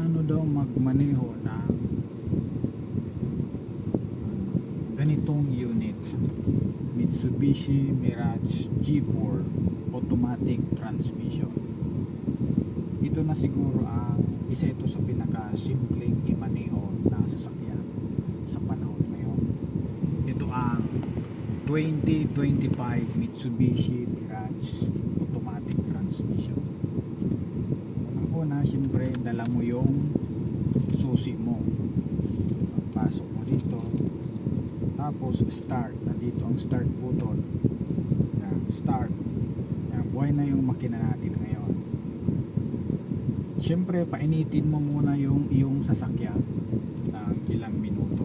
paano daw magmaneho ng ganitong unit, Mitsubishi Mirage G4 automatic transmission. Ito na siguro ang isa ito sa pinaka-simpleng imaneho na sasakyan sa panahon ngayon. Ito ang 2025 Mitsubishi Mirage automatic transmission. Una, siyempre dala mo yung susi mo, pasok mo dito, tapos start, nandito ang start button. Yan, start. Yan, buhay na yung makina natin ngayon. Siyempre painitin mo muna yung iyong sasakyan ng ilang minuto,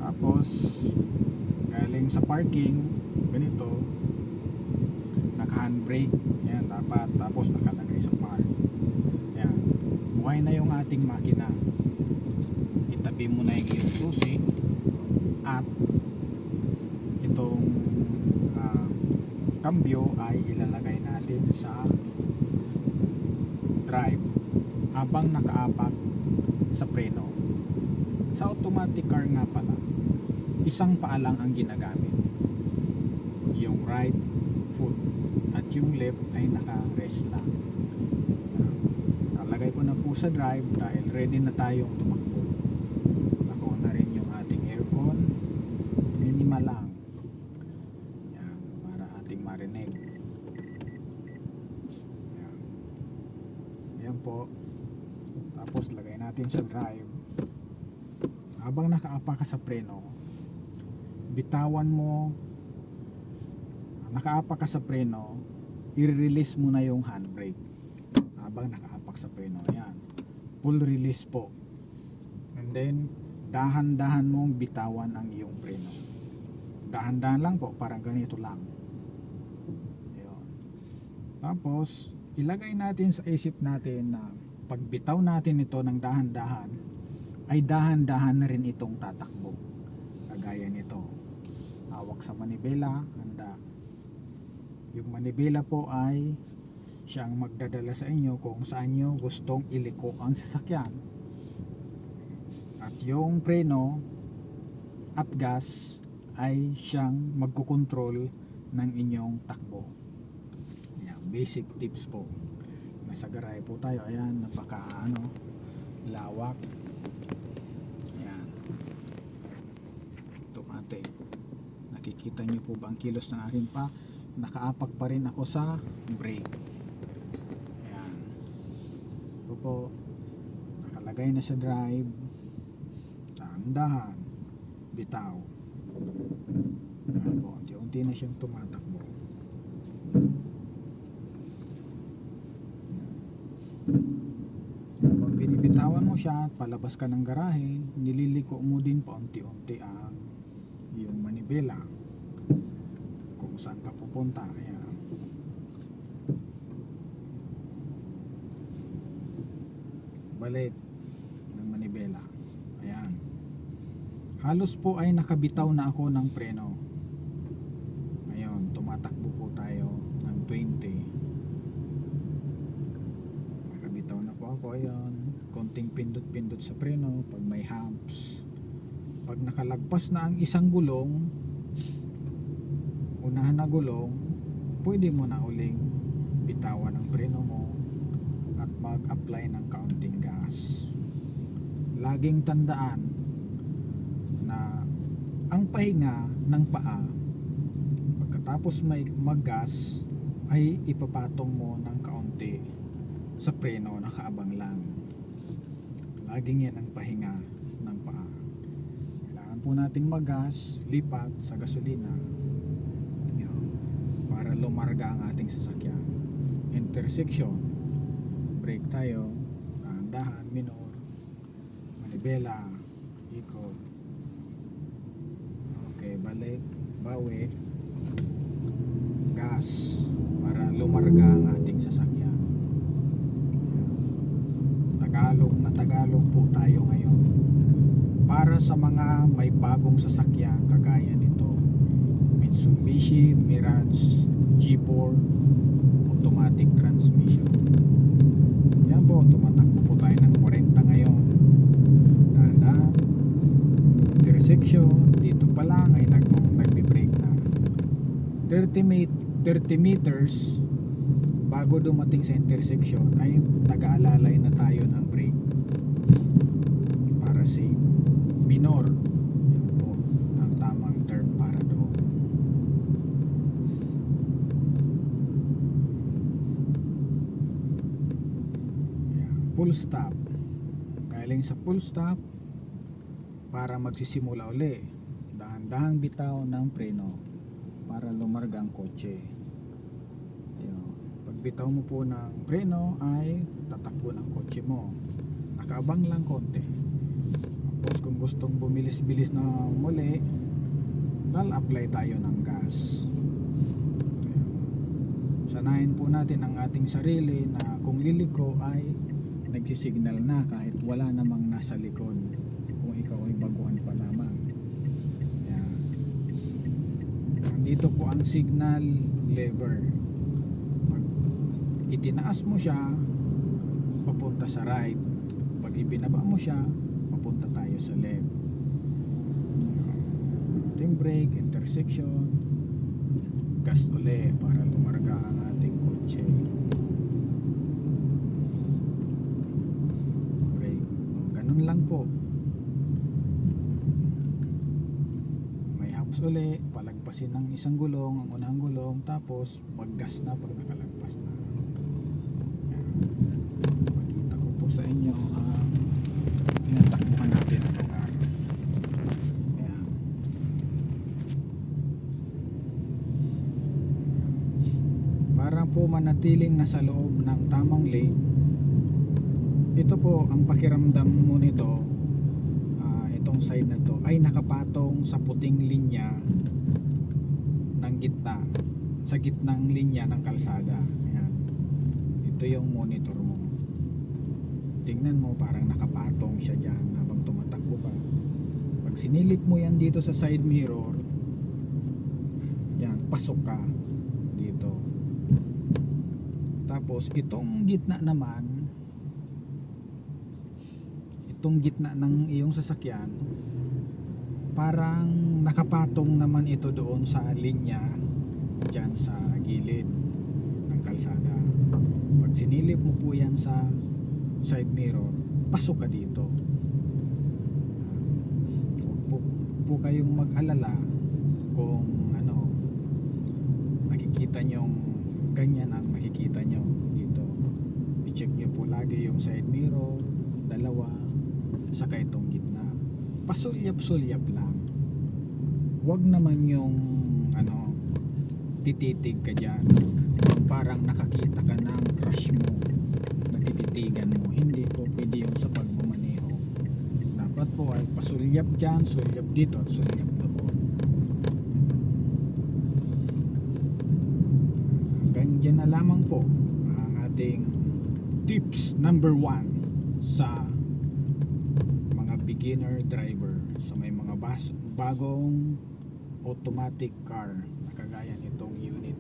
tapos galing sa parking ganito, naka handbrake yan dapat, tapos nakalagay sa park. Yan, buhay na yung ating makina. Itabi mo na yung iyong susi at itong cambio ay ilalagay natin sa drive habang nakaapak sa preno. Sa automatic car nga pala, isang paa lang ang ginagamit, yung right foot, at yung left ay naka-rest lang. Nalagay ko na po sa drive dahil ready na tayong tumakbo. Nako na rin yung ating aircon, minimal lang. Yan, para ating marinig. Yan. Yan po. Tapos lagay natin sa drive. Habang nakaapak ka sa preno, bitawan mo. Nakaapak ka sa preno, i-release mo na yung handbrake habang nakaapak sa preno. Ayan, full release po. And then dahan-dahan mong bitawan ang iyong preno. Dahan-dahan lang po, parang ganito lang. Ayun. Tapos ilagay natin sa isip natin na pagbitaw natin ito ng dahan-dahan ay dahan-dahan na rin itong tatakbo. Kagaya nito, hawak sa manibela, handa. Yung manibela po ay siyang magdadala sa inyo kung saan nyo gustong iliko ang sasakyan. At yung preno at gas ay siyang magkukontrol ng inyong takbo. Ayan, basic tips po. Nasa garahe po tayo. Ayan, napaka lawak. Ayan, automatic. Nakikita nyo po ba ang kilos ng akin pa? Nakaapak pa rin ako sa brake. Ayan. Ito po, nakalagay na sa drive. Dahan-dahan, bitaw. Ayan po, unti-unti na siyang tumatakbo. Pag binibitawan mo siya at palabas ka ng garahe, nililiko mo din pa unti-unti ang yung manibela kung saan ka pupunta. Ayan. Balik ng manibela. Ayan. Halos po ay nakabitaw na ako ng preno. Ayun, tumatakbo po tayo ng 20. Nakabitaw na po ako. Ayun, konting pindot-pindot sa preno pag may humps. Pag nakalagpas na ang isang gulong, unahan na gulong, pwede mo na uling bitawan ang preno mo at mag-apply ng kaunting gas. Laging tandaan na ang pahinga ng paa pagkatapos may mag-gas ay ipapatong mo ng kaunti sa preno, nakaabang lang. Laging yan ang pahinga ng paa. Kailangan po nating mag-gas, lipat sa gasolina para lumarga ang ating sasakyan. Intersection, brake tayo, dahan, minor, manibela, ikot. Okay, balik, bawi, gas para lumarga ang ating sasakyan. Tagalog na Tagalog po tayo ngayon. Para sa mga may bagong sasakyan kagaya nito, Mitsubishi Mirage G4 automatic transmission. Yan po, tumatakbo po tayo intersection, dito pa lang ay nagbe-brake na. 30 meters bago dumating sa intersection ay nag-aalalay na tayo ng brake para safe. Minor, yun po ang tamang term para doon. Full stop, galing sa full stop para magsisimula uli, dahan-dahang bitaw ng preno para lumarga ang kotse. Ayun. Pag bitaw mo po ng preno ay tatakbo ng kotse mo, nakaabang lang konti. Tapos kung gustong bumilis-bilis na muli, apply tayo ng gas. Ayun. Sanayin po natin ang ating sarili na kung liliko ay nagsisignal na kahit wala namang nasa likod, kung ikaw ay baguhan pa lamang. Ayan. Dito po ang signal lever. Pag itinaas mo siya, papunta sa right. Pag ibinaba mo siya, papunta tayo sa left. Ating brake, intersection, gas uli para lumarga ang ating kotse. Ganun lang po. May humps uli, palagpasin ng isang gulong, ang unang gulong, tapos maggas na pag nakalagpas na. Pakita ko po sa inyo ang tinatakbuhan natin ang lugar. Ayan. Para po manatiling nasa loob ng tamang lane, ito po ang pakiramdam mo nito, itong side na to ay nakapatong sa puting linya ng gitna, sa gitnang linya ng kalsada. Ayan. Ito yung monitor mo, tingnan mo, parang nakapatong siya dyan habang tumatakbo pa. Pag sinilip mo yan dito sa side mirror, yan, pasok ka dito. Tapos itong gitna naman, itong gitna ng iyong sasakyan, parang nakapatong naman ito doon sa linya dyan sa gilid ng kalsada. Pag sinilip mo po yan sa side mirror, pasok ka dito. Huwag po kayong mag-alala kung nakikita nyong ganyan ang nakikita nyo dito. I-check nyo po lagi yung side mirror, dalawa, saka itong gitna. Pasulyap-sulyap lang. Huwag naman yung tititig ka dyan, parang nakakita ka ng crush mo, nagtititigan mo. Hindi po pwede yung sa pagmamaneho. Dapat po ay pasulyap dyan, sulyap dito at sulyap doon. Hanggang dyan na lamang po ang ating tips number 1 sa beginner driver, sa may mga bagong automatic car na kagaya nitong unit